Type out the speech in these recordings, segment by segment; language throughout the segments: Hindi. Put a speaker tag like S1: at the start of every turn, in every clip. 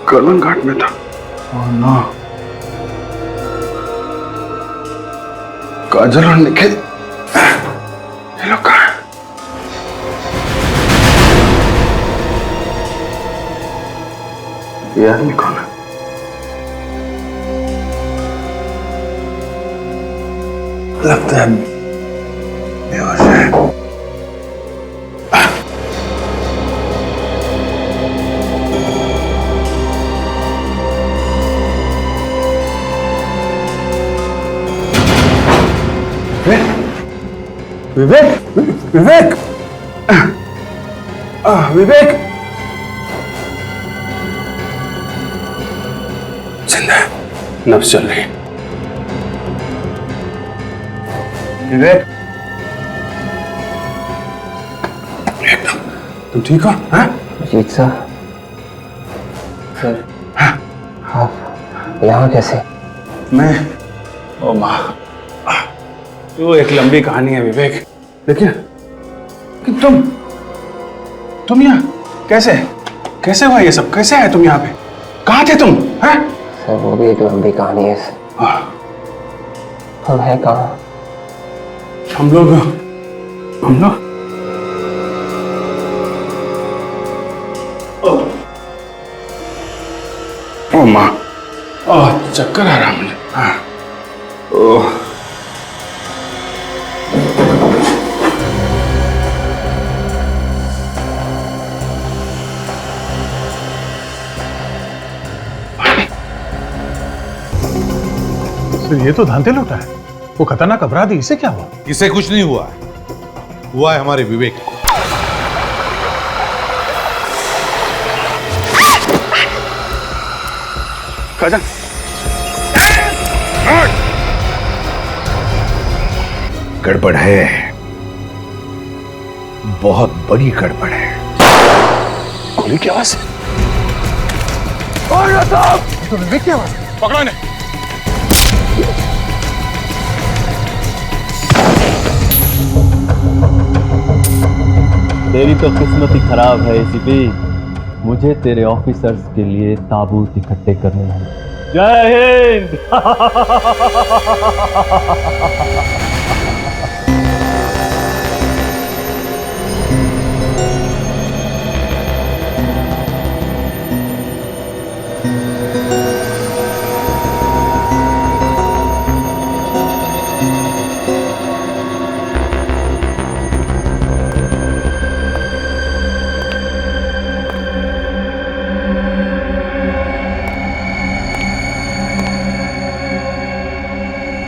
S1: कर्मन घाट में था। Oh no. काजल और निखिल ये लोग कहाँ हैं? ये आदमी कौन है? लगता है बेहोश है। विवेक, विवेक, विवेक जिंदा है, नब्ज चल रही है। विवेक, एकदम तुम ठीक हो? हाँ?
S2: जीत सर, आप यहाँ कैसे?
S1: मैं, ओ माँ, वो एक लंबी कहानी है विवेक। देखिए कि तुम यहाँ कैसे हुआ ये सब? कैसे आए तुम यहाँ पे? कहाँ थे तुम? हैं?
S2: सर वो भी एक लंबी कहानी है सर। हम हैं कहाँ?
S1: हम लोग ओ माँ, चक्कर आ रहा मुझे। हाँ, ओह
S3: सर ये तो धांधे लौटा है। वो खतरनाक अपराधी, इसे क्या हुआ?
S4: इसे कुछ नहीं हुआ है हमारे विवेक को।
S1: काजल,
S4: गड़बड़ है, बहुत बड़ी गड़बड़ है।
S1: गोली की आवाज है।
S3: तो विवेक की आवाज।
S1: पकड़ो इन्हें।
S5: तेरी तो किस्मत ही खराब है एसीपी। मुझे तेरे ऑफिसर्स के लिए ताबूत इकट्ठे करने हैं। जय हिंद।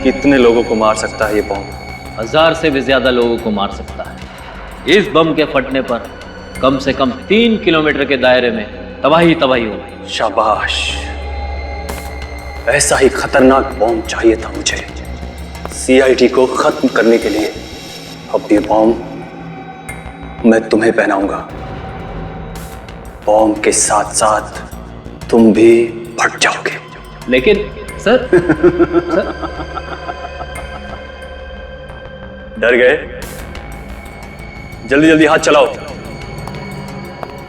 S6: कितने लोगों को मार सकता है ये बम?
S5: 1000 से भी ज्यादा लोगों को मार सकता है। इस बम के फटने पर कम से कम 3 किलोमीटर के दायरे में तबाही होगी।
S6: शाबाश, ऐसा ही खतरनाक बम चाहिए था मुझे सीआईडी को खत्म करने के लिए। अब ये बम मैं तुम्हें पहनाऊंगा। बम के साथ साथ तुम भी फट जाओगे।
S5: लेकिन सर,
S6: डर गए? जल्दी जल्दी हाथ चलाओ।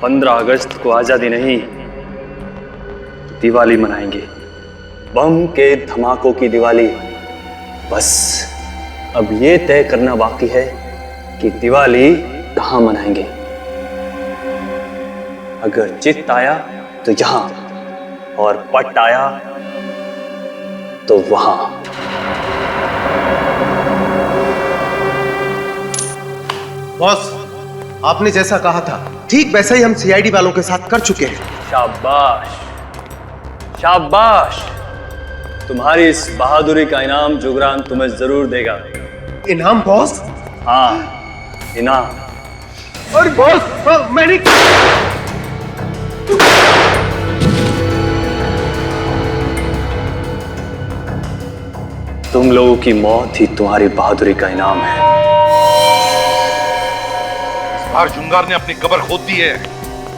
S6: 15 अगस्त को आजादी नहीं, दिवाली मनाएंगे। बम के धमाकों की दिवाली। बस अब ये तय करना बाकी है कि दिवाली कहां मनाएंगे। अगर चित्त आया तो यहां, और पट आया तो वहां।
S7: बॉस, आपने जैसा कहा था ठीक वैसा ही हम सीआईडी वालों के साथ कर चुके हैं।
S6: शाबाश, शाबाश। तुम्हारी इस बहादुरी का इनाम जुगरान तुम्हें जरूर देगा।
S7: इनाम बॉस?
S6: हाँ, इनाम।
S7: अरे बॉस, मैंने
S6: तुम लोगों की मौत ही तुम्हारी बहादुरी का इनाम है।
S4: इस बार जुंगार ने अपनी कब्र खोद दी है।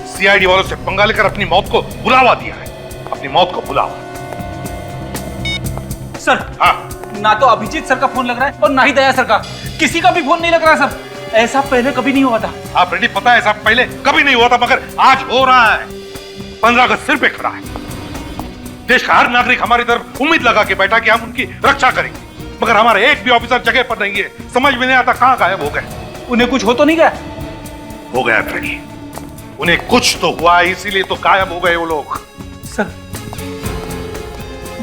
S4: सीआईडी वालों से पंगा लेकर अपनी मौत को बुलावा दिया है। अपनी मौत को बुलावा।
S8: सर,
S4: हाँ,
S8: ना तो अभिजीत सर का फोन लग रहा है और ना ही दया सर का। किसी का भी फोन नहीं लग रहा सर। ऐसा पहले कभी नहीं हुआ था।
S4: आप रेडी, पता है ऐसा पहले कभी नहीं हुआ था, मगर आज हो रहा है। 15 अगस्त सिर पे खड़ा है। देश का हर नागरिक हमारी तरफ उम्मीद लगा के बैठा कि हम उनकी रक्षा करेंगे, मगर हमारे एक भी ऑफिसर जगह पर नहीं है। समझ में नहीं आता कहां गायब हो गए।
S8: उन्हें कुछ हो तो नहीं गया?
S4: हो गया फ्रेडी, उन्हें कुछ तो हुआ, इसीलिए तो गायब हो गए वो लोग।
S8: सर,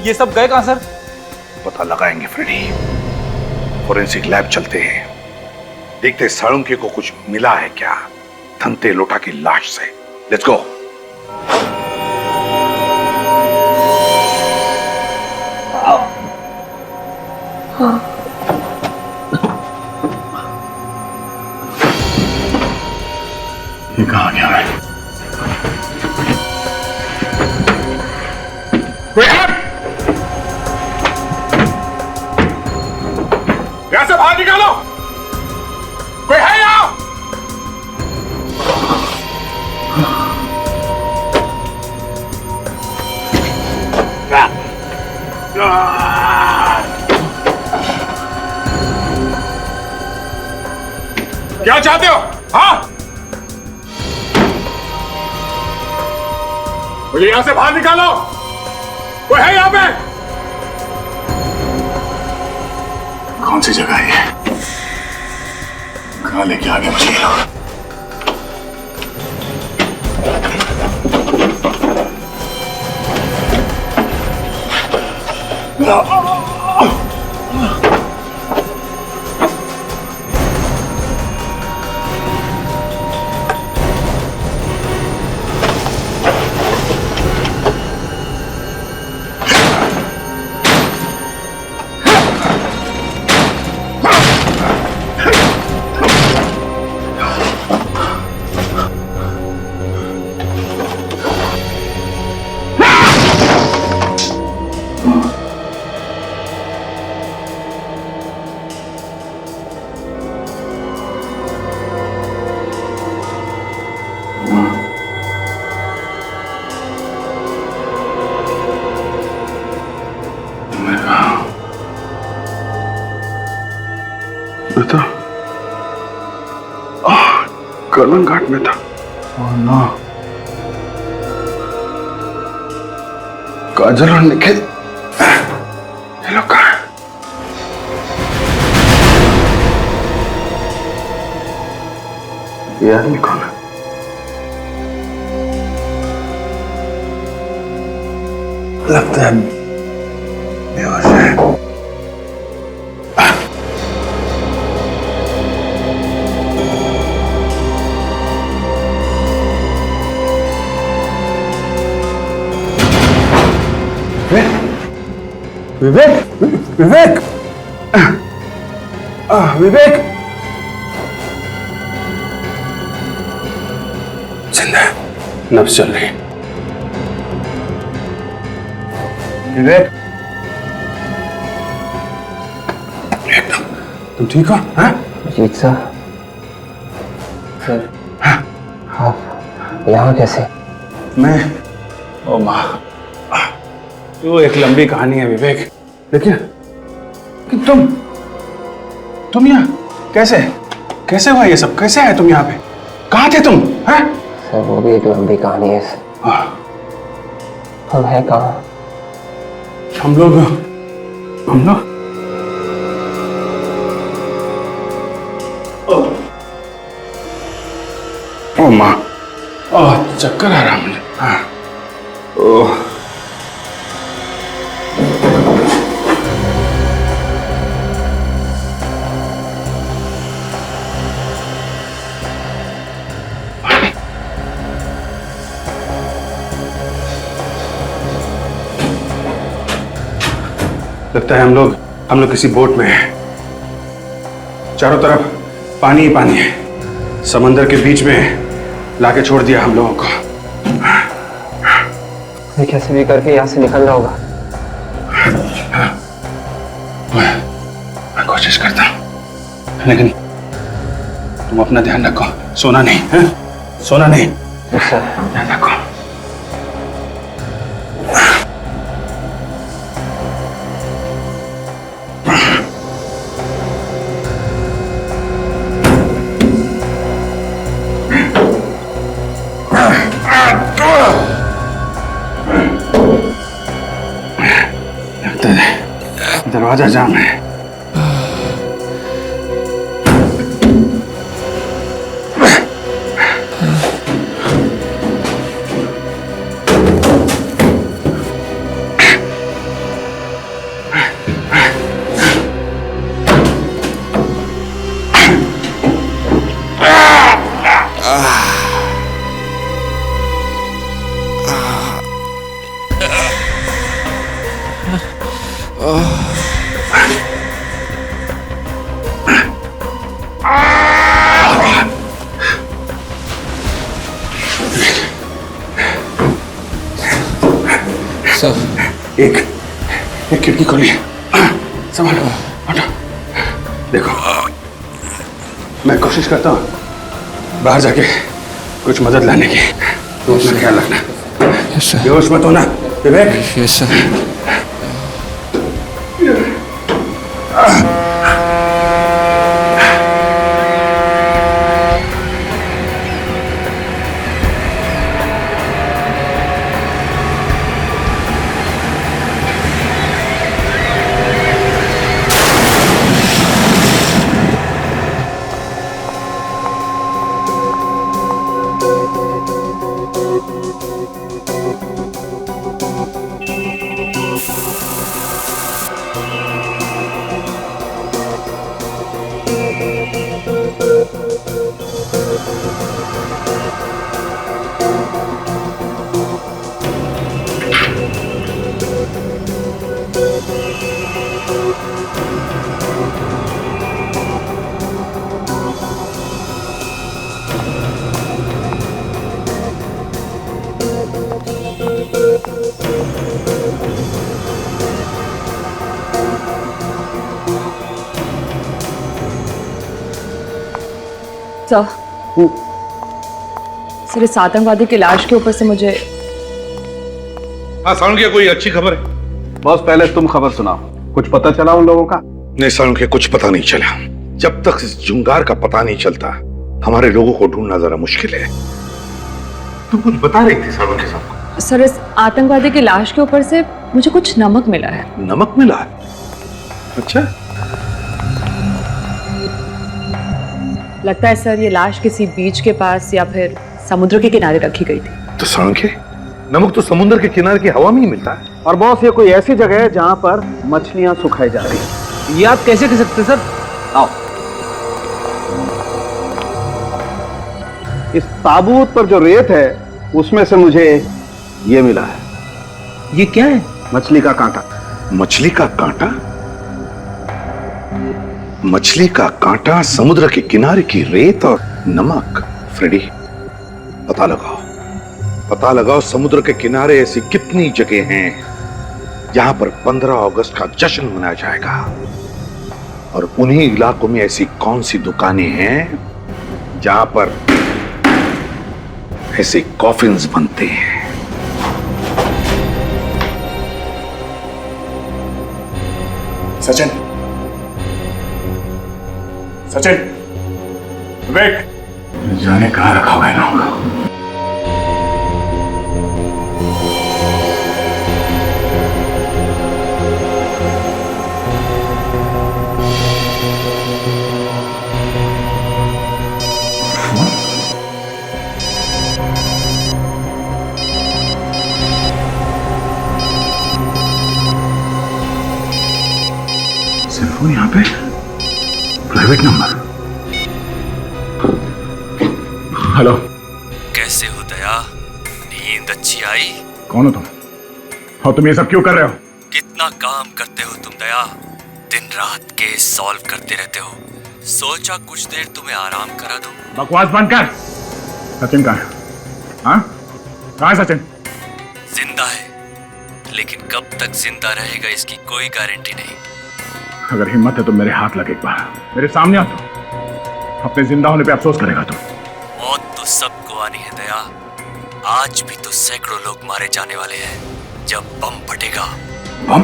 S8: ये सब गए कहां सर?
S4: पता लगाएंगे फ्रेडी, फोरेंसिक लैब चलते हैं, देखते साळुंके को कुछ मिला है क्या धनते लोटा की लाश से। Let's go.
S1: ये कहां गया है?
S4: यहां से बाहर निकालो, कोई है यहां? क्या चाहते हो? हाँ, मुझे यहां से बाहर निकालो, कोई है यहां पे?
S1: कौन सी जगह है ये? कहां लेके आ गए मुझे ये लोग? था कर्लन घाट में था। ओह नो, काजल और निखिल ये लोग कहाँ हैं? ये आदमी कौन है? लगता है बेहोश है। विवेक, विवेक, विवेक जिंदा है, नब्ज चल रही है। विवेक, एकदम तुम ठीक हो? हाँ
S2: जीत सर, आप यहाँ कैसे?
S1: मैं, ओ माँ, तो एक लंबी कहानी है विवेक, लेकिन तुम यहाँ कैसे कैसे हुआ ये सब? कैसे आए तुम यहाँ पे? कहाँ थे तुम? हैं?
S2: सर वो भी एक लंबी कहानी है सर। हम हैं कहाँ?
S1: हम लोग ओ माँ, चक्कर आ रहा मुझे। हाँ, ओह, लगता है हम लोग किसी बोट में हैं। चारों तरफ पानी ही पानी है। समंदर के बीच में लाके छोड़ दिया हम लोगों को।
S2: मैं कैसे भी करके यहाँ से निकलना होगा।
S1: मैं कोशिश करता हूँ, लेकिन तुम अपना ध्यान रखो, सोना नहीं है? सोना नहीं, ध्यान रखो। दरवाजा जाम है। एक खिड़की खोली, संभालो, हटो। देखो, मैं कोशिश करता हूँ बाहर जाके कुछ मदद लाने की। तो अपना ख्याल रखना, बेहोश मत होना, विवेक।
S2: Yes sir.
S9: सर, इस आतंकवादी की लाश के ऊपर से मुझे
S4: हाँ सालुंखे, कोई अच्छी खबर है?
S1: बॉस पहले तुम खबर सुनाओ, कुछ पता चला उन लोगों का?
S4: नहीं सालुंखे, कुछ पता नहीं चला। जब तक इस जुंगार का पता नहीं चलता हमारे लोगों को ढूंढना जरा मुश्किल है। तुम कुछ बता रही थी सालुंखे साहब?
S9: सर, इस आतंकवादी की लाश के ऊपर से मुझे कुछ नमक मिला है।
S4: नमक मिला है? अच्छा।
S9: लगता है सर ये लाश किसी बीच के पास या फिर समुद्र के किनारे रखी गई थी।
S4: तो सालुंखे, नमक तो समुद्र के किनारे की हवा में ही मिलता है।
S3: और बॉस ये कोई ऐसी जगह है जहां पर मछलियां सुखाई जा रही हैं।
S8: ये आप कैसे कह सकते सर? आओ।
S3: इस ताबूत पर जो रेत है उसमें से मुझे ये मिला है।
S8: ये क्या है?
S3: मछली का कांटा।
S4: मछली का कांटा? मछली का कांटा, समुद्र के किनारे की रेत और नमक। फ्रेडी, पता लगाओ समुद्र के किनारे ऐसी कितनी जगह हैं जहां पर 15 अगस्त का जश्न मनाया जाएगा, और उन्हीं इलाकों में ऐसी कौन सी दुकानें हैं जहां पर ऐसे कॉफिन्स बनते हैं।
S1: सचिन, विवेक, जाने कहां रखा हुआ है ना? सेलफोन यहाँ पे, प्राइवेट नंबर। हेलो,
S10: कैसे हो दया? नींद अच्छी आई?
S1: कौन हो तुम? और तुम ये सब क्यों कर रहे हो?
S10: कितना काम करते हो तुम दया, दिन रात केस सॉल्व करते रहते हो। सोचा कुछ देर तुम्हें आराम करा दूं।
S1: बकवास बंद कर। सचिन कहाँ है? हाँ, कहाँ है सचिन?
S10: जिंदा है, लेकिन कब तक जिंदा रहेगा इसकी कोई गारंटी नहीं।
S1: अगर हिम्मत है तो मेरे हाथ लगे, एक बार मेरे सामने आ तो। अपने जिंदा होने पे अफसोस करेगा तुम।
S10: मौत तो सबको आनी है दया। आज भी तो सैकड़ों लोग मारे जाने वाले हैं जब बम फटेगा।
S1: बम?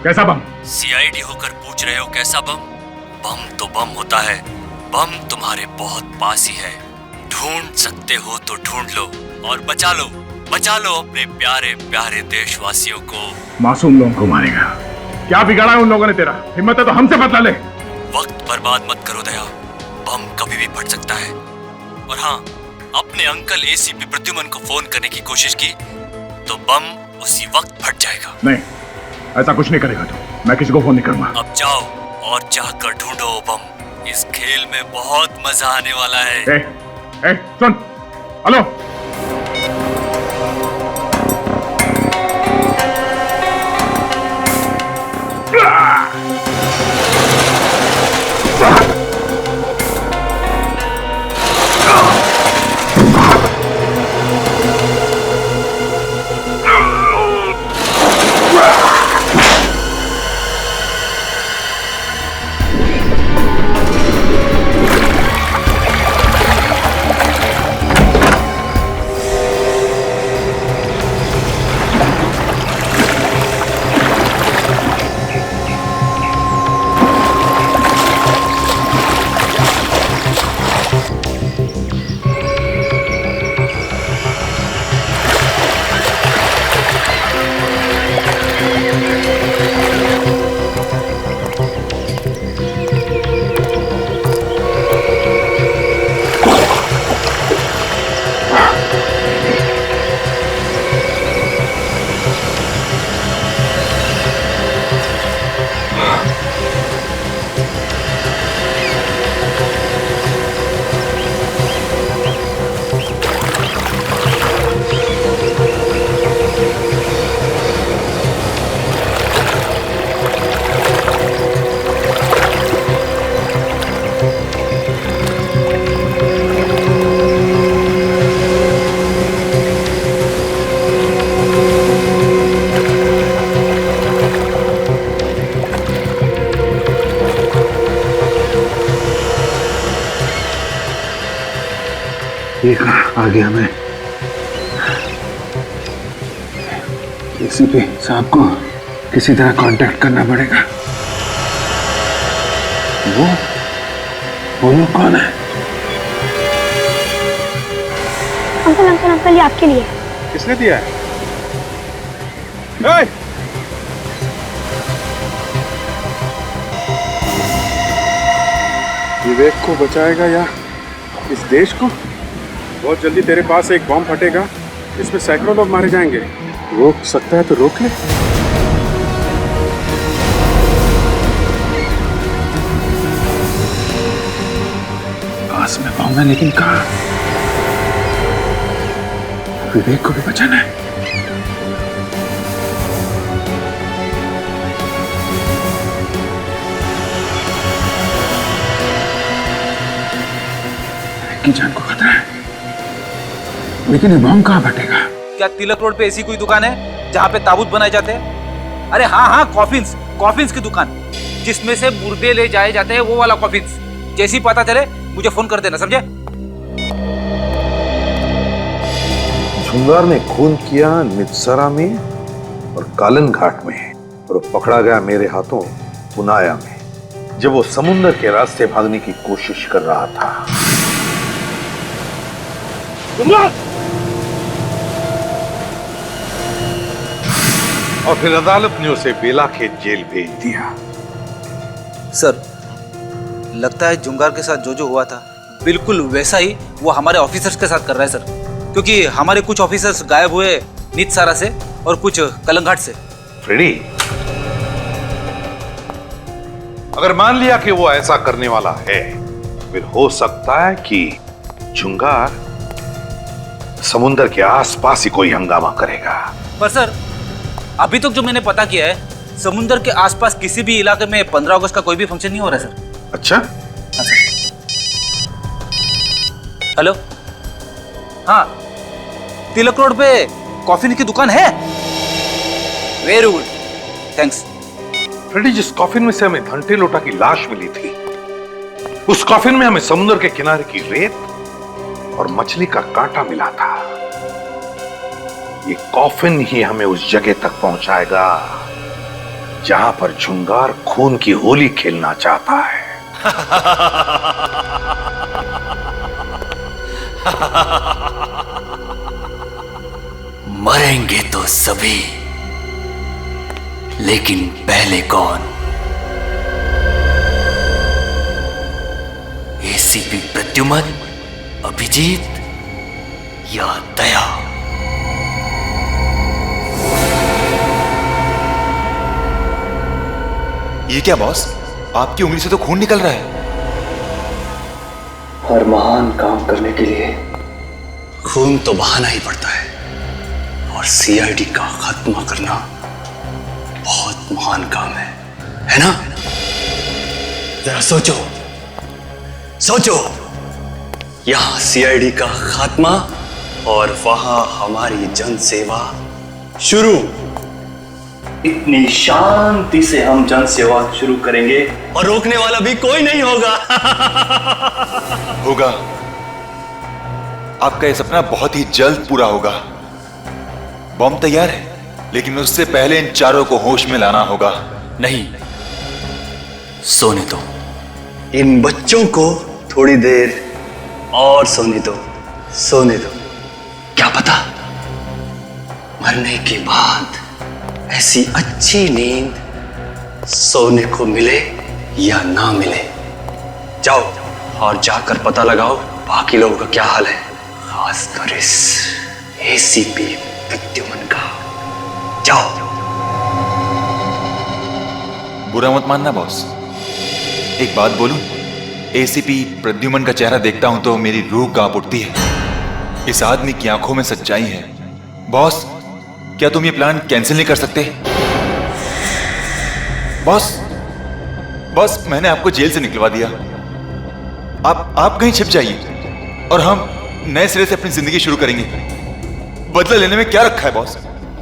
S1: कैसा बम?
S10: सीआईडी होकर पूछ रहे हो कैसा बम? बम तो बम होता है। बम तुम्हारे बहुत पास ही है। ढूंढ सकते हो तो ढूंढ लो और बचा लो अपने प्यारे प्यारे देशवासियों को।
S1: मासूम लोगों को मारेगा, क्या बिगाड़ा है उन लोगों ने तेरा? हिम्मत है तो हमसे बदला ले।
S10: वक्त बर्बाद मत करो दया, बम कभी भी फट सकता है। और हाँ, अपने अंकल एसीपी प्रद्युमन को फोन करने की कोशिश की तो बम उसी वक्त फट जाएगा।
S1: नहीं, ऐसा कुछ नहीं करेगा तू। मैं किसी को फोन नहीं करूंगा।
S10: अब जाओ और जाकर ढूंढो वो बम। इस खेल में बहुत मजा आने वाला है।
S1: सुन, हेलो। ये कहाँ आ गया मैं? एसीपी साहब को किसी तरह कांटेक्ट करना पड़ेगा। वो लोग कौन है?
S11: अंकल अंकल अंकल, ये आपके लिए।
S1: किसने दिया है? विवेक को बचाएगा या इस देश को? बहुत जल्दी तेरे पास एक बम फटेगा, इसमें सैकड़ों लोग मारे जाएंगे। रोक सकता है तो रोक ले। पास में बम है लेकिन कहाँ? विवेक को भी बचाना है। की जान को खतरा है, लेकिन ये बम कहाँ फटेगा?
S8: क्या तिलक रोड पे ऐसी कोई दुकान है जहाँ पे ताबूत बनाए जाते हैं? अरे हाँ हाँ, कॉफिन्स की दुकान, जिसमें से मुर्दे ले जाए जाते हैं, वो वाला कॉफिन्स। जैसे ही पता चले मुझे फोन कर देना, समझे?
S4: झुंगार ने खून किया नित्सरा में और कालन घाट में, और पकड़ा गया मेरे हाथों पुनाया में, जब वो समुद्र के रास्ते भागने की कोशिश कर रहा था। और फिर अदालत ने उसे बेलाखेत जेल भेज दिया।
S8: सर, लगता है जुंगार के साथ जो हुआ था बिल्कुल वैसा ही वो हमारे ऑफिसर्स के साथ कर रहा है सर, क्योंकि हमारे कुछ ऑफिसर्स गायब हुए नित्सारा से और कुछ कलंघाट से।
S4: फ्रेडी, अगर मान लिया कि वो ऐसा करने वाला है, फिर हो सकता है कि जुंगार समुद्र के आसपास ही कोई हंगामा करेगा।
S8: पर सर, अभी तक जो मैंने पता किया है, समुद्र के आसपास किसी भी इलाके में 15 अगस्त का कोई भी फंक्शन नहीं हो रहा है सर।
S4: अच्छा?
S8: हाँ सर। हेलो, हाँ, तिलक रोड पे कॉफी की दुकान है। Very good, thanks.
S4: फ्रेडी, जिस कॉफिन में से हमें घंटे लोटा की लाश मिली थी, उस कॉफिन में हमें समुद्र के किनारे की रेत और मछली का कांटा मिला था। ये कॉफिन ही हमें उस जगह तक पहुंचाएगा जहां पर झुंगार खून की होली खेलना चाहता है।
S10: मरेंगे तो सभी, लेकिन पहले कौन? एसीपी प्रद्युमन, अभिजीत या दया?
S12: ये क्या बॉस, आपकी उंगली से तो खून निकल रहा है।
S6: हर महान काम करने के लिए खून तो बहाना ही पड़ता है, और सीआईडी का खात्मा करना बहुत महान काम है ना? जरा सोचो सोचो, यहां सीआईडी का खात्मा और वहां हमारी जन सेवा शुरू। इतनी शांति से हम जन सेवा शुरू करेंगे और रोकने वाला भी कोई नहीं होगा।
S12: होगा। आपका यह सपना बहुत ही जल्द पूरा होगा। बम तैयार है, लेकिन उससे पहले इन चारों को होश में लाना होगा।
S10: नहीं, सोने दो।
S6: इन बच्चों को थोड़ी देर और सोने दो, सोने दो। क्या पता मरने के बाद ऐसी अच्छी नींद सोने को मिले या ना मिले। जाओ और जाकर पता लगाओ बाकी लोगों का क्या हाल है, खासकर इस एसीपी प्रद्युमन का। जाओ।
S12: बुरा मत मानना बॉस, एक बात बोलूं, एसीपी प्रद्युमन का चेहरा देखता हूं तो मेरी रूह कांप उठती है। इस आदमी की आंखों में सच्चाई है। बॉस, क्या तुम ये प्लान कैंसिल नहीं कर सकते? बॉस, मैंने आपको जेल से निकलवा दिया। आप कहीं छिप जाइए और हम नए सिरे से अपनी जिंदगी शुरू करेंगे। बदला लेने में क्या रखा है बॉस?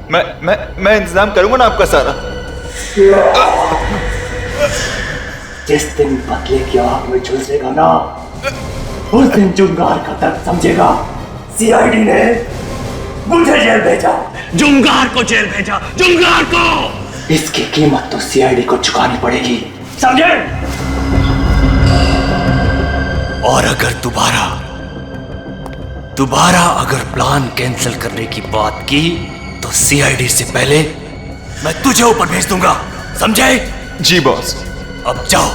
S12: मैं इंतजाम करूंगा ना आपका सारा।
S6: जिस दिन बदले की आग में झुलसेगा ना, उस दिन जुंगार का दर्द समझेगा। सीआईडी ने मुझे जेल भेजा, जुंगार को जेल भेजा, जुंगार को। इसकी कीमत तो सीआईडी को चुकानी पड़ेगी, समझे?
S10: और अगर दोबारा अगर प्लान कैंसिल करने की बात की तो सीआईडी से पहले मैं तुझे ऊपर भेज दूंगा, समझे?
S12: जी बॉस।
S10: अब जाओ।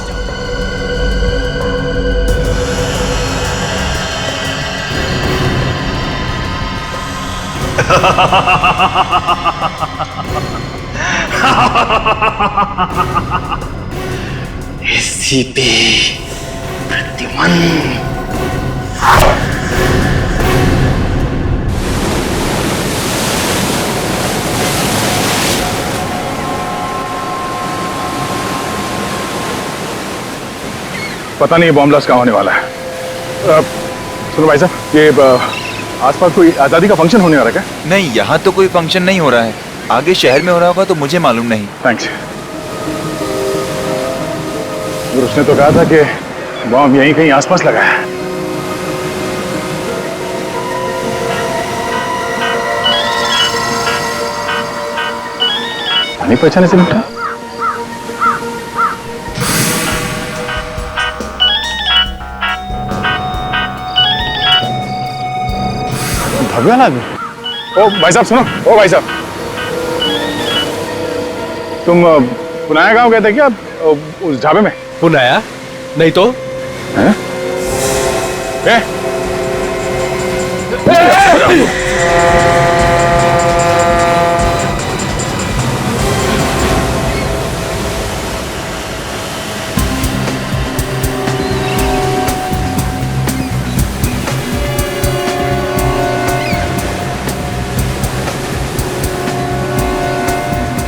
S6: एसीपी प्रद्युमन।
S1: पता नहीं बॉम्ब ब्लास्ट कहाँ होने वाला है। सुनो भाई साहब, ये आसपास कोई आज़ादी का फंक्शन होने वाला है क्या?
S12: नहीं, यहाँ तो कोई फंक्शन नहीं हो रहा है। आगे शहर में हो रहा होगा तो मुझे मालूम नहीं।
S1: थैंक्स। उसने तो कहा था कि बॉम्ब यहीं कहीं आसपास लगा है। पानी पहचाने से निपटा। भगवान आदमी। ओ भाई साहब सुनो, ओ भाई साहब, तुम पुनाया गांव गए थे क्या उस ढाबे में?
S13: पुनाया? नहीं तो।
S1: हैं?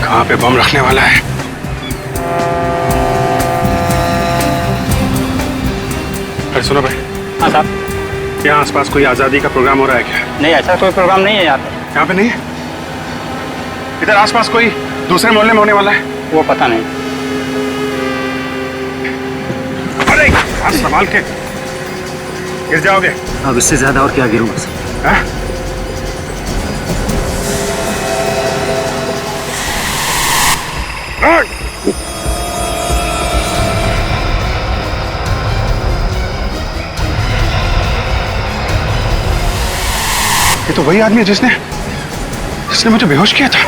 S1: कहाँ पे बम रखने वाला है? अरे सुनो भाई।
S14: हाँ साहब।
S1: यहाँ आसपास कोई आज़ादी का प्रोग्राम हो रहा है क्या?
S14: नहीं, ऐसा कोई प्रोग्राम नहीं है यहाँ पे।
S1: यहाँ पे नहीं है? इधर आसपास कोई दूसरे मोहल्ले में होने वाला है?
S14: वो पता नहीं।
S1: अरे हाथ संभाल के, गिर जाओगे।
S6: अब इससे ज्यादा और क्या गिरूंगा सर?
S1: हाँ? ये तो वही आदमी है जिसने मुझे बेहोश किया था।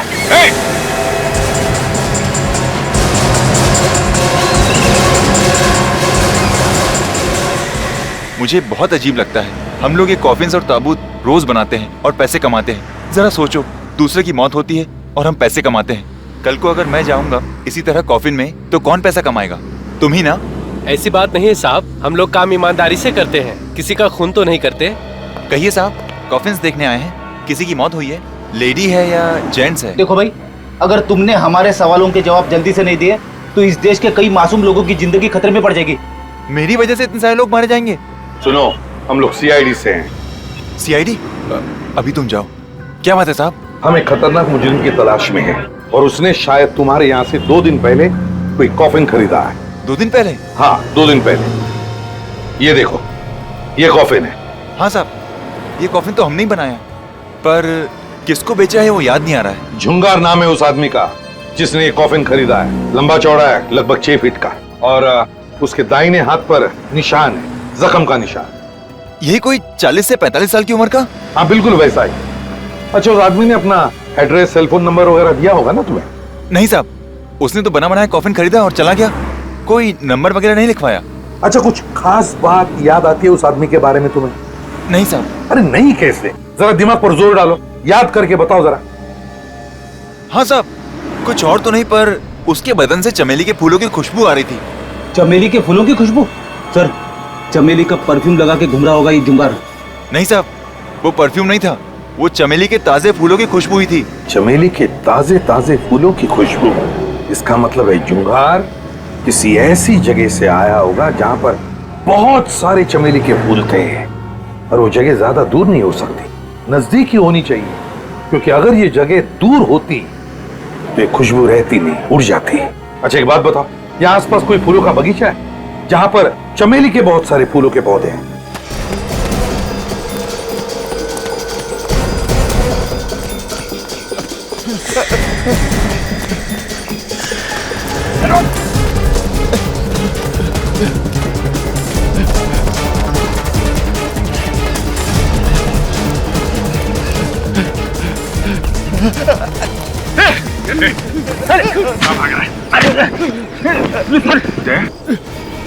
S12: मुझे बहुत अजीब लगता है। हम लोग ये कॉफिन्स और ताबूत रोज बनाते हैं और पैसे कमाते हैं। जरा सोचो, दूसरे की मौत होती है और हम पैसे कमाते हैं। कल को अगर मैं जाऊंगा इसी तरह कॉफिन में तो कौन पैसा कमाएगा? तुम ही ना।
S13: ऐसी बात नहीं है साहब, हम लोग काम ईमानदारी से करते हैं, किसी का खून तो नहीं करते।
S12: कहिए साहब, कॉफिन्स देखने आए हैं, किसी की मौत हुई है? लेडी है या जेंट्स है?
S8: देखो भाई, अगर तुमने हमारे सवालों के जवाब जल्दी से नहीं दिए तो इस देश के कई मासूम लोगों की जिंदगी खतरे में पड़ जाएगी।
S12: मेरी वजह से इतने सारे लोग मारे जाएंगे?
S4: सुनो, हम लोग सीआईडी से हैं।
S12: सीआईडी? अभी तुम जाओ। क्या बात है साहब?
S4: हम एक खतरनाक मुजरिम की तलाश में हैं और उसने शायद तुम्हारे यहाँ से 2 दिन पहले कोई कॉफिन खरीदा है।
S12: 2 दिन पहले?
S4: हाँ, 2 दिन पहले। ये देखो, ये कॉफिन है।
S12: हाँ साहब, ये कॉफिन तो हमने ही बनाया, पर किसको बेचा है वो याद नहीं आ रहा है।
S4: झुंगार नाम है उस आदमी का जिसने ये कॉफिन खरीदा है। लंबा चौड़ा है, लगभग 6 फीट का, और उसके दाहिने हाथ पर निशान है, जख्म का निशान।
S12: यही कोई 40 से 45 साल की उम्र का?
S4: हाँ, बिल्कुल वैसा ही। अच्छा, उस आदमी ने अपना एड्रेस, सेल फोन नंबर वगैरह दिया होगा ना तुम्हें?
S12: नहीं साहब, उसने तो बना बनाया कॉफिन खरीदा और चला गया, कोई नंबर वगैरह नहीं लिखवाया।
S4: अच्छा, कुछ खास बात याद आती है उस आदमी के बारे में तुम्हें?
S12: नहीं साहब।
S4: अरे नहीं कैसे? जरा दिमाग पर जोर डालो, याद करके बताओ जरा।
S12: हाँ साहब, कुछ और तो नहीं, पर उसके बदन से चमेली के फूलों की खुशबू आ रही थी।
S8: चमेली के फूलों की खुशबू? सर, चमेली का परफ्यूम लगा के घूम रहा होगा ये जुंगार।
S12: नहीं साहब, वो परफ्यूम नहीं था, वो चमेली के ताजे फूलों की खुशबू ही थी।
S4: चमेली के ताजे ताजे फूलों की खुशबू? इसका मतलब है जुंगार किसी ऐसी जगह से आया होगा जहां पर बहुत सारे चमेली के फूल थे, और वो जगह ज्यादा दूर नहीं हो सकती, नजदीक ही होनी चाहिए, क्योंकि अगर ये जगह दूर होती तो ये खुशबू रहती नहीं, उड़ जाती। अच्छा, एक बात बताओ, यहाँ आसपास कोई फूलों का बगीचा है जहां पर चमेली के बहुत सारे फूलों के पौधे हैं?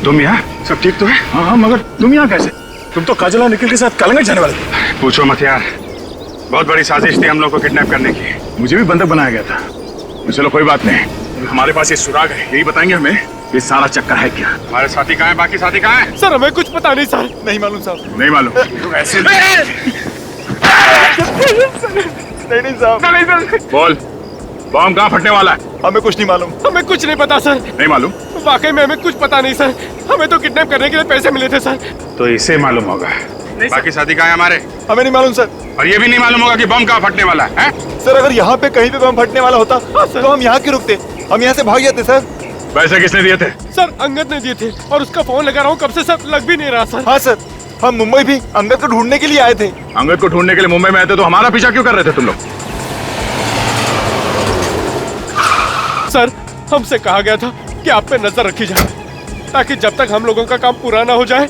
S1: तुम यहाँ? सब ठीक तो है? हाँ, मगर तुम यहाँ कैसे? तुम तो काजल और निखिल के साथ कालंगट जाने वाले थे। पूछो मत यार, बहुत बड़ी साजिश थी हम लोग को किडनैप करने की। मुझे भी बंधक बनाया गया था। चलो कोई बात नहीं, हमारे पास ये सुराग है, यही बताएंगे हमें ये सारा चक्कर है क्या। हमारे साथी कहाँ है? बाकी साथी कहाँ है?
S13: सर, हमें कुछ पता नहीं सर।
S12: नहीं मालूम साहब।
S1: नहीं मालूम? ऐसे
S12: नहीं साहब।
S1: बोल, बॉम्ब कहाँ फटने वाला है?
S12: हमें कुछ नहीं मालूम।
S13: हमें कुछ नहीं पता सर।
S1: नहीं मालूम?
S13: वाकई में हमें कुछ पता नहीं सर, हमें तो किडनैप करने के लिए पैसे मिले थे सर।
S1: तो इसे मालूम होगा। बाकी साथी कहाँ है हमारे?
S12: हमें नहीं मालूम सर।
S1: और ये भी नहीं मालूम होगा कि बम कहाँ फटने वाला है?
S12: सर, अगर यहाँ पे कहीं पे बम फटने वाला होता तो हम यहाँ क्यों रुकते? हम यहाँ से भाग जाते सर।
S1: पैसे किसने दिए थे?
S13: सर, अंगद ने दिए थे, और उसका फोन लगा रहा हूँ कब से सर, लग भी नहीं रहा सर।
S12: हाँ सर, हम मुंबई भी अंगद को ढूंढने के लिए आए थे।
S1: अंगद को ढूंढने के लिए मुंबई में आए थे, तो हमारा पीछा क्यों कर रहे थे तुम लोग?
S13: सर, हमसे कहा गया था कि आप पे नजर रखी जाए, ताकि जब तक हम लोगों का काम पूरा ना हो जाए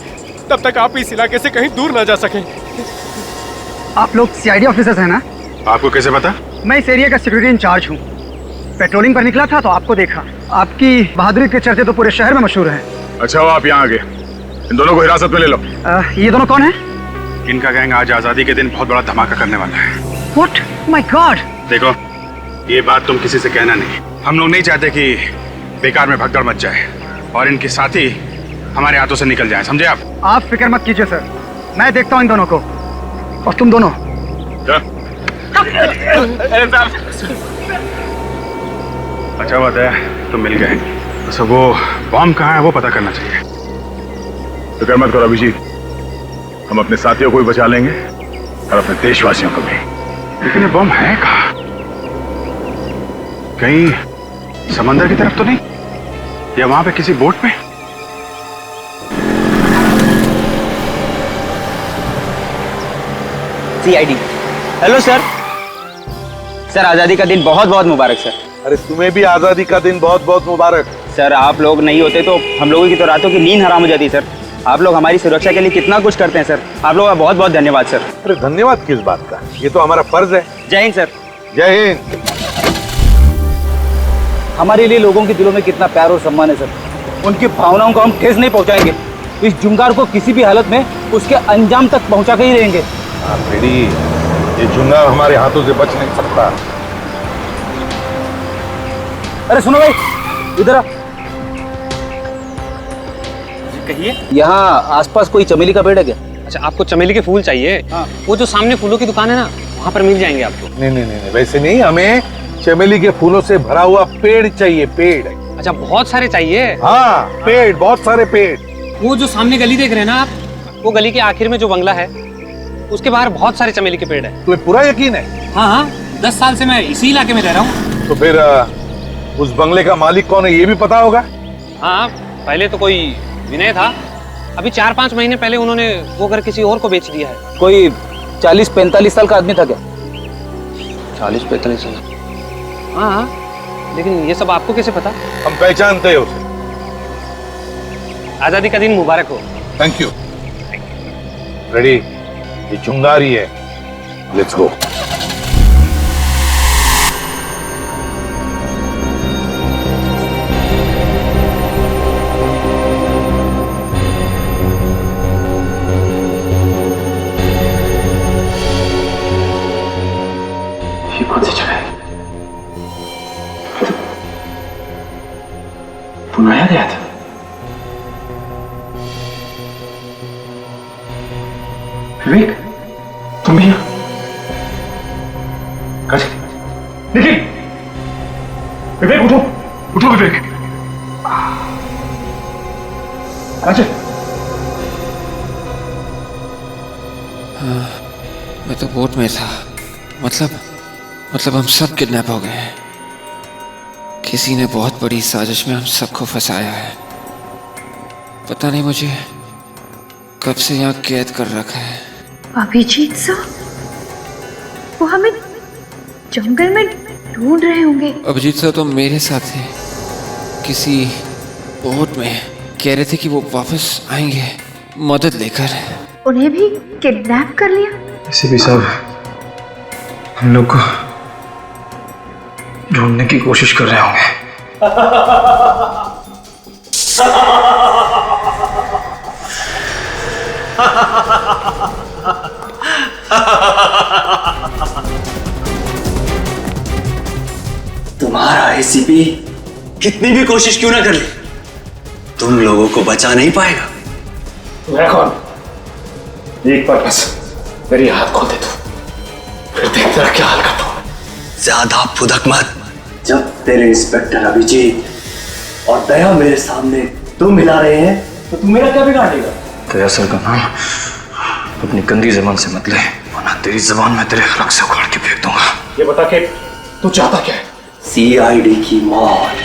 S13: तब तक आप इस इलाके से कहीं दूर ना जा सकें।
S14: आप लोग सीआईडी ऑफिसर्स हैं ना?
S1: आपको कैसे पता?
S14: मैं इस एरिया का सिक्योरिटी इंचार्ज हूँ। पेट्रोलिंग पर निकला था तो आपको देखा। आपकी बहादुरी के चर्चे तो पूरे शहर में मशहूर हैं।
S1: अच्छा, वो आप यहाँ आ गए। इन दोनों को हिरासत में ले लो।
S14: ये दोनों कौन है?
S1: इनका गैंग आज आजादी के दिन बहुत बड़ा धमाका करने वाला है।
S14: What? My God!
S1: देखो, ये बात तुम किसी से कहना नहीं। हम लोग नहीं चाहते कि बेकार में भगदड़ मच जाए और इनके साथी हमारे हाथों से निकल जाए, समझे आप?
S14: आप फिक्र मत कीजिए सर, मैं देखता हूँ इन दोनों को। और तुम दोनों
S1: अच्छा बात है, तुम मिल गए। तो वो बॉम्ब कहाँ है वो पता करना चाहिए। फिक्र मत करो अभिजीत, हम अपने साथियों को भी बचा लेंगे और अपने देशवासियों को भी। लेकिन ये बॉम्ब है कहाँ? कहीं समंदर की तरफ तो नहीं, या वहां पे किसी बोट में?
S14: सीआईडी। Hello sir. सर, आजादी का दिन बहुत बहुत मुबारक सर।
S4: अरे तुम्हें भी आजादी का दिन बहुत बहुत मुबारक।
S14: सर, आप लोग नहीं होते तो हम लोगों की तो रातों की नींद हराम हो जाती सर। आप लोग हमारी सुरक्षा के लिए कितना कुछ करते हैं सर। आप लोगों का बहुत बहुत धन्यवाद सर।
S4: अरे धन्यवाद किस बात का, ये तो हमारा फर्ज है।
S14: जय हिंद सर।
S4: जय हिंद।
S8: हमारे लिए लोगों के दिलों में कितना प्यार और सम्मान है सर। उनकी भावनाओं को हम ठेस नहीं पहुंचाएंगे। इस जुंगार को किसी भी हालत में उसके अंजाम तक पहुंचा के ही रहेंगे।
S4: फ्रेडी, ये जुंगार हमारे हाथों से बच नहीं सकता।
S8: अरे सुनो भाई, इधर आ।
S14: कहिए।
S8: यहाँ आसपास कोई चमेली का पेड़ है क्या?
S14: अच्छा, आपको चमेली के फूल चाहिए? हाँ। वो जो सामने फूलों की दुकान है ना, वहाँ पर मिल जाएंगे आपको।
S4: नहीं नहीं नहीं, वैसे नहीं, हमें चमेली के फूलों से भरा हुआ पेड़ चाहिए, पेड़।
S14: अच्छा, बहुत सारे चाहिए?
S4: हाँ, पेड़, बहुत सारे पेड़।
S14: वो जो सामने गली देख रहे हैं ना आप, वो गली के आखिर में जो बंगला है, उसके बाहर बहुत सारे चमेली के पेड़ है।
S4: तुम्हें पूरा यकीन है?
S14: हाँ हाँ, 10 साल से मैं इसी इलाके में रह रहा हूँ।
S4: तो फिर उस बंगले का मालिक कौन है, ये भी पता होगा?
S14: हाँ, पहले तो कोई विनय था, अभी 4-5 महीने पहले उन्होंने वो घर किसी और को बेच दिया है।
S8: कोई 40-45 साल का आदमी था क्या?
S14: 40-45 साल? हाँ हाँ, लेकिन ये सब आपको कैसे पता?
S4: हम पहचानते हैं उसे।
S14: आजादी का दिन मुबारक हो।
S4: Thank you. रेडी, ये चुंगारी है, लेट्स गो।
S6: ये कौन सी जगह है? बनाया गया था। विवेक, तुम भी यहाँ? निखिल, विवेक उठो, उठो विवेक। काजल,
S2: मैं तो बोट में था। मतलब हम सब किडनैप हो गए हैं। किसी ने बहुत बड़ी साजिश में हम सबको फंसाया है। पता नहीं मुझे कब से यहाँ कैद कर रखा है।
S11: अभिजीत सर, वो हमें जंगल में ढूंढ रहे होंगे।
S2: अभिजीत सर तो मेरे साथ थे, किसी बोट में। कह रहे थे कि वो वापस आएंगे मदद लेकर।
S11: उन्हें भी किडनैप कर लिया?
S6: एसीपी साहब, हम लोग को ढूंढने की कोशिश कर रहे होंगे।
S10: तुम्हारा एसीपी कितनी भी कोशिश क्यों ना कर ले, तुम लोगों को बचा नहीं पाएगा।
S6: मैं कौन? एक बार बस मेरी हाथ खोल दे तू, फिर देख तेरा क्या हाल करता हूं।
S10: ज्यादा फुदक मत। जब तेरे इंस्पेक्टर अभिजीत और दया मेरे सामने तुम मिला रहे हैं, तो तुम मेरा क्या बिगाड़ेगा?
S6: दया सर का नाम अपनी गंदी जबान से मत ले, वरना तेरी जबान में तेरे रग से उखाड़ के फेंक दूंगा। ये बता के तू चाहता क्या है?
S10: सीआईडी की मौत,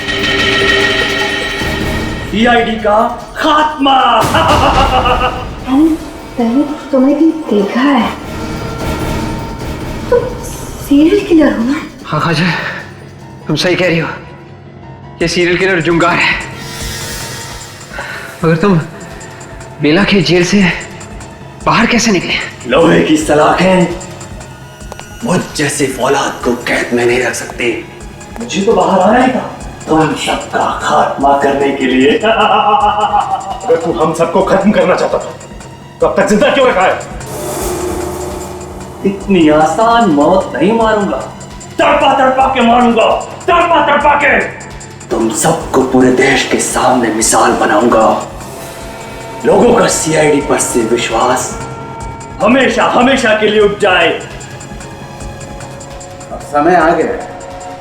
S10: सीआईडी का खात्मा।
S11: मैंने तुम्हें भी देखा है, तुम सीरियल किलर हो ना?
S2: हाँ खाजा, तुम सही कह रही हो। ये सीरियल किलर जुंगार है। मगर तुम बेला के जेल से बाहर कैसे निकले?
S10: लोहे की सलाखें मुझ जैसे फौलाद को कैद में नहीं रख सकते। मुझे तो बाहर आना ही था, तुम सबका खात्मा करने के लिए।
S6: अगर तू हम सबको खत्म करना चाहता था तो अब तक जिंदा क्यों रखा है?
S10: इतनी आसान मौत नहीं मारूंगा, तड़पा तड़पा के मारूंगा, तड़पा तड़पा के। तुम सबको पूरे देश के सामने मिसाल बनाऊंगा। लोगों का सीआईडी पर से विश्वास हमेशा हमेशा के लिए उठ जाए।
S7: अब समय आ गया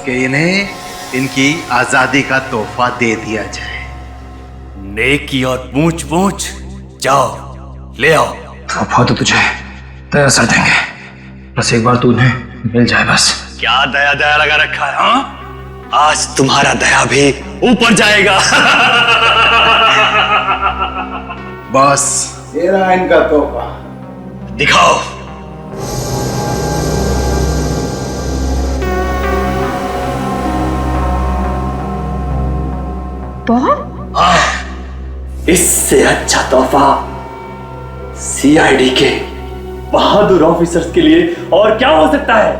S7: कि इन्हें इनकी आजादी का तोहफा दे दिया जाए।
S10: नेकी और पूछ पूछ, जाओ ले आओ।
S6: तोहफा तो तुझे दया सर देंगे, बस एक बार तू उन्हें मिल जाए बस।
S10: क्या दया दया लगा रखा है? हाँ, आज तुम्हारा दया भी ऊपर जाएगा।
S7: बस ये रहा इनका तोहफा।
S10: दिखाओ।
S11: बॉम्ब?
S10: हाँ, इससे अच्छा तोहफा सीआईडी के बहादुर ऑफिसर्स के लिए और क्या हो सकता है?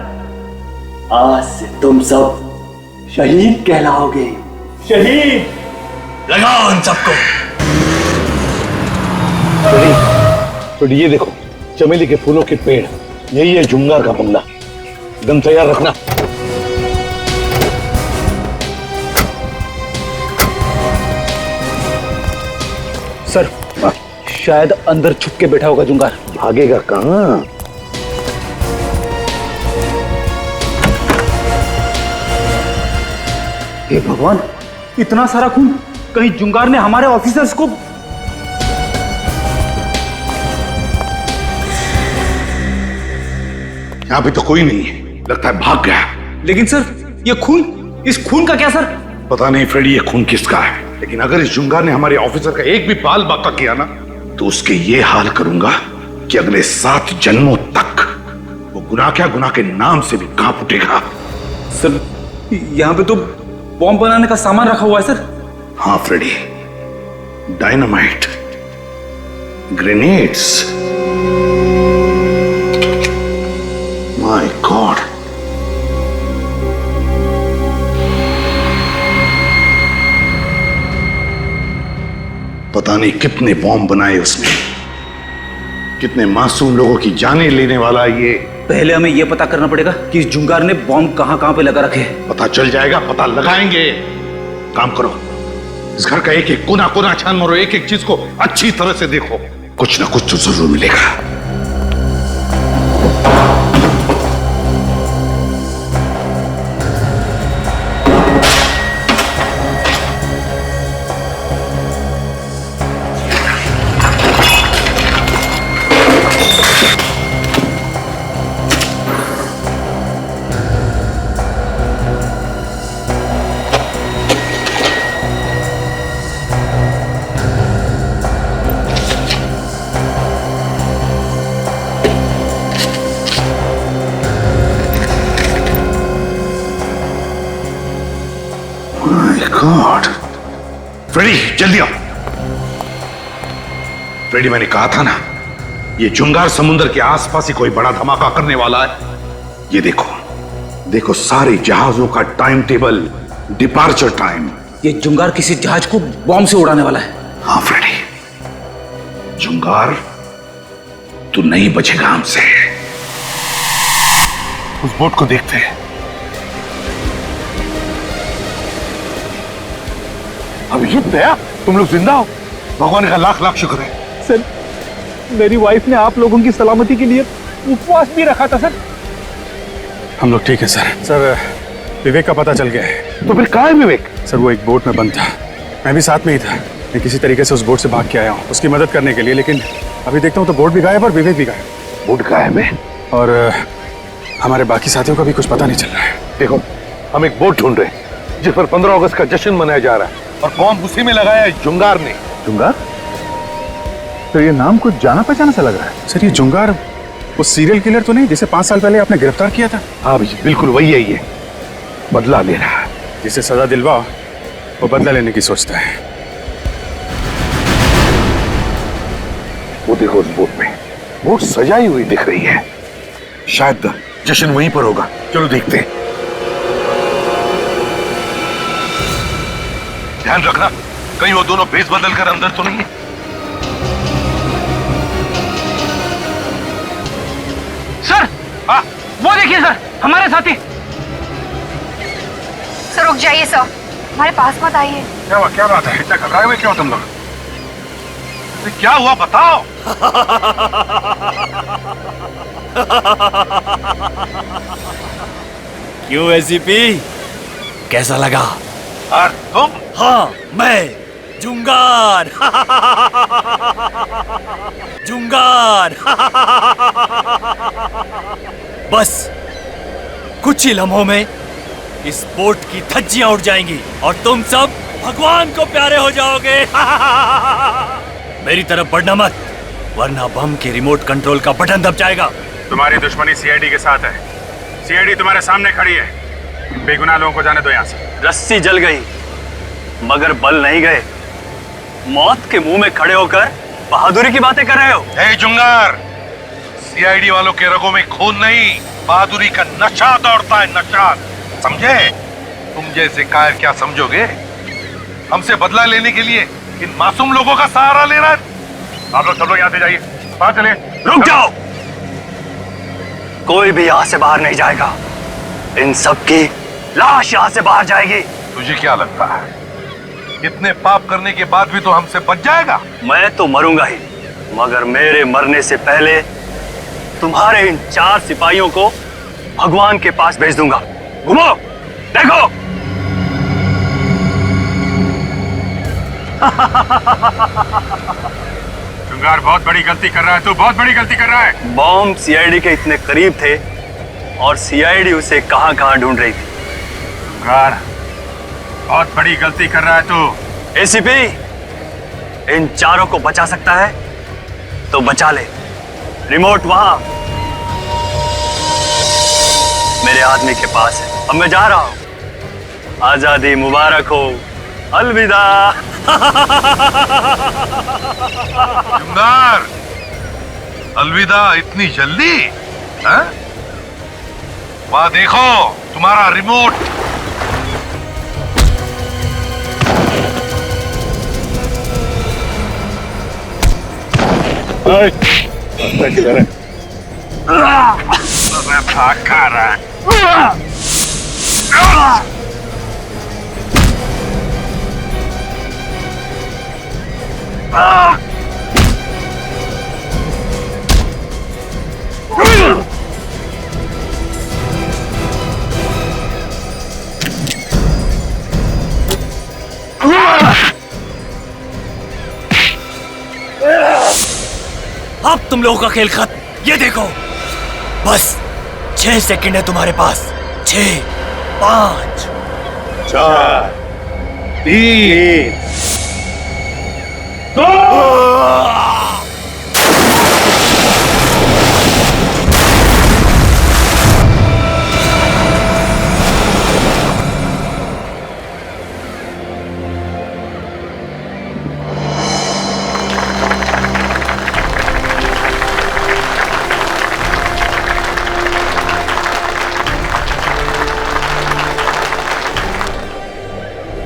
S10: आज से तुम सब शहीद कहलाओगे। शहीद। लगाओ उन सबको।
S4: तो ये देखो चमेली के फूलों के पेड़, यही है जुंगार का बंगला। गन तैयार रखना।
S8: सर शायद अंदर छुप के बैठा होगा जुंगार।
S4: भागेगा कहां?
S8: हे भगवान, इतना सारा खून! कहीं जुंगार ने हमारे ऑफिसर्स को...
S4: यहां पे तो कोई नहीं है, लगता है भाग गया।
S8: लेकिन सर ये खून, इस खून का क्या सर?
S4: पता नहीं फ्रेडी ये खून किसका है, लेकिन अगर इस जुंगार ने हमारे ऑफिसर का एक भी बाल बाका किया ना, तो उसके ये हाल करूंगा कि अगले 7 जन्मों तक वो गुनाह क्या, गुनाह के नाम से भी कांप उठेगा।
S8: सर यहाँ पे तो बॉम्ब बनाने का सामान रखा हुआ है सर।
S4: हाँ Freddie, dynamite, grenades. My God, पता नहीं कितने बॉम्ब बनाए उसने, कितने मासूम लोगों की जानें लेने वाला ये।
S8: पहले हमें यह पता करना पड़ेगा कि इस जुंगार ने बॉम्ब कहां पे लगा रखे हैं।
S4: पता चल जाएगा, पता लगाएंगे। काम करो, इस घर का एक एक कोना कोना छान मारो, एक एक चीज को अच्छी तरह से देखो, कुछ ना कुछ तो जरूर मिलेगा। गॉड, फ्रेडी जल्दी आओ। फ्रेडी मैंने कहा था ना, ये जुंगार समुद्र के आसपास ही कोई बड़ा धमाका करने वाला है। ये देखो, देखो सारे जहाजों का टाइम टेबल, डिपार्चर टाइम।
S8: ये जुंगार किसी जहाज को बॉम्ब से उड़ाने वाला है।
S4: हाँ फ्रेडी, जुंगार तू नहीं बचेगा हमसे। उस बोट को देखते हैं। अभिजीत दया, तुम लोग जिंदा हो, भगवान का लाख लाख शुक्र है।
S1: सर मेरी वाइफ ने आप लोगों की सलामती के लिए उपवास भी रखा था सर। हम लोग ठीक है सर। सर विवेक का पता चल गया है।
S4: तो फिर कहाँ है विवेक?
S1: सर वो एक बोट में बंद था, मैं भी साथ में ही था। मैं किसी तरीके से उस बोट से भाग के आया हूँ उसकी मदद करने के लिए, लेकिन अभी देखता हूँ तो बोट भी गायब और विवेक भी गायब।
S4: बोट गायब है
S1: और हमारे बाकी साथियों का भी कुछ पता नहीं चल रहा है।
S4: देखो, हम एक बोट ढूंढ रहे हैं जिस पर 15 अगस्त का जश्न मनाया जा रहा है, और बॉम्ब उसी में लगाया है जुंगार ने।
S1: जुंगार? तो ये नाम कुछ जाना पहचाना सा लग रहा है। सर ये जुंगार वो सीरियल किलर तो नहीं जिसे 5 साल पहले आपने गिरफ्तार किया था?
S4: हाँ भैया बिल्कुल वही है, ये बदला ले रहा है।
S1: जिसे सजा दिलवाओ वो बदला लेने की सोचता है।
S4: वो देखो उस बोट में, बोट सजाई हुई दिख रही है, शायद जश्न वहीं पर होगा। चलो देखते हैं। ध्यान रखना कहीं वो दोनों भेस बदल कर अंदर तो नहीं है।
S14: सर वो देखिए सर, हमारे साथी।
S11: सर रुक जाइए सर, हमारे पास मत आइए।
S4: क्या हुआ, क्या बात है? इतना घबराए हुए क्यों तुम लोग? क्या हुआ बताओ।
S10: क्यों एसीपी, कैसा लगा?
S4: और तुम?
S10: हाँ मैं जुंगार। जुंगार। बस कुछ ही लम्हों में इस बोट की धज्जियां उड़ जाएंगी और तुम सब भगवान को प्यारे हो जाओगे। मेरी तरफ बढ़ना मत, वरना बम के रिमोट कंट्रोल का बटन दब जाएगा।
S1: तुम्हारी दुश्मनी सीआईडी के साथ है। सीआईडी तुम्हारे सामने खड़ी है, बेगुनाह लोगों को जाने दो यहाँ से।
S10: रस्सी जल गई मगर बल नहीं गए। मौत के मुंह में खड़े होकर बहादुरी की बातें कर रहे हो।
S4: हे जुंगार, सीआईडी वालों के रगों में खून नहीं, बहादुरी का नशा दौड़ता है, नशा। समझे? तुम जैसे कायर क्या समझोगे? हमसे बदला लेने के लिए इन मासूम लोगों का सहारा ले रहा है। आप लोग सब लोग यहाँ से जाइए। चले।
S6: रुक जाओ, कोई भी यहाँ से बाहर नहीं जाएगा। इन सब की लाश यहाँ से बाहर जाएगी।
S4: तुझे क्या लगता है इतने पाप करने के बाद भी तो हमसे बच जाएगा?
S6: मैं तो मरूंगा ही, मगर मेरे मरने से पहले तुम्हारे इन 4 सिपाहियों को भगवान के पास भेज दूंगा। घूमो, देखो।
S4: जुंगार बहुत बड़ी गलती कर रहा है, तू बहुत बड़ी गलती कर रहा है।
S6: बॉम्ब सीआईडी के इतने करीब थे और सीआईडी उसे कहां कहां ढूंढ रही थी।
S4: जुंगार बहुत बड़ी गलती कर रहा है तू।
S6: एसीपी, इन 4 को बचा सकता है तो बचा ले। रिमोट वहां मेरे आदमी के पास है। अब मैं जा रहा हूं। आजादी मुबारक हो। अलविदा।
S4: जुंगार, अलविदा इतनी जल्दी? हाँ? वहां देखो तुम्हारा रिमोट। भाग खा रहा है।
S6: अब तुम लोगों का खेल खत्म। ये देखो, बस 6 सेकंड है तुम्हारे पास। 6, 5,
S4: 4, 3, 2।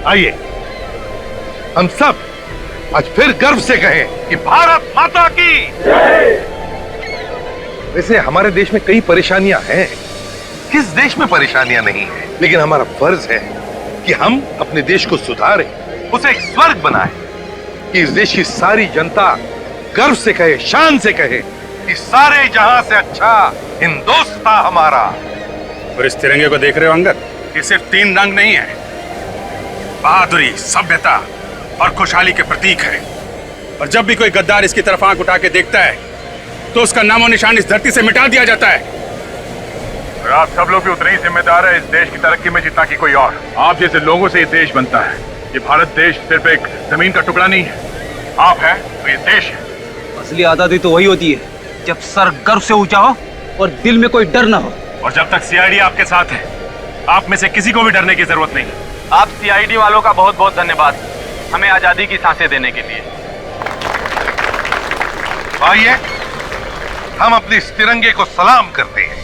S4: आइए हम सब आज फिर गर्व से कहें कि भारत माता की जय। वैसे हमारे देश में कई परेशानियां हैं, किस देश में परेशानियां नहीं है, लेकिन हमारा फर्ज है कि हम अपने देश को सुधारें, उसे एक स्वर्ग बनाएं, कि इस देश की सारी जनता गर्व से कहे, शान से कहे कि सारे जहां से अच्छा हिंदुस्तान हमारा।
S1: और इस तिरंगे को देख रहे हो अंगद, ये सिर्फ 3 रंग नहीं है, बहादुरी, सभ्यता और खुशहाली के प्रतीक है। और जब भी कोई गद्दार इसकी तरफ आंख उठा के देखता है तो उसका नामो निशान इस धरती से मिटा दिया जाता है।
S4: और आप सब लोग भी उतने ही जिम्मेदार है इस देश की तरक्की में जितना कि कोई और। आप जैसे लोगों से ये देश बनता है। ये भारत देश सिर्फ एक जमीन का टुकड़ा नहीं है, आप है तो ये देश है।
S8: असली आजादी तो वही होती है जब सर गर्व से ऊंचा हो और दिल में कोई डर ना हो।
S4: और जब तक सीआईडी आपके साथ है, आप में से किसी को भी डरने की जरूरत नहीं।
S14: आप सीआईडी वालों का बहुत बहुत धन्यवाद, हमें आजादी की सांसें देने के लिए।
S4: आइए हम अपने इस तिरंगे को सलाम करते हैं।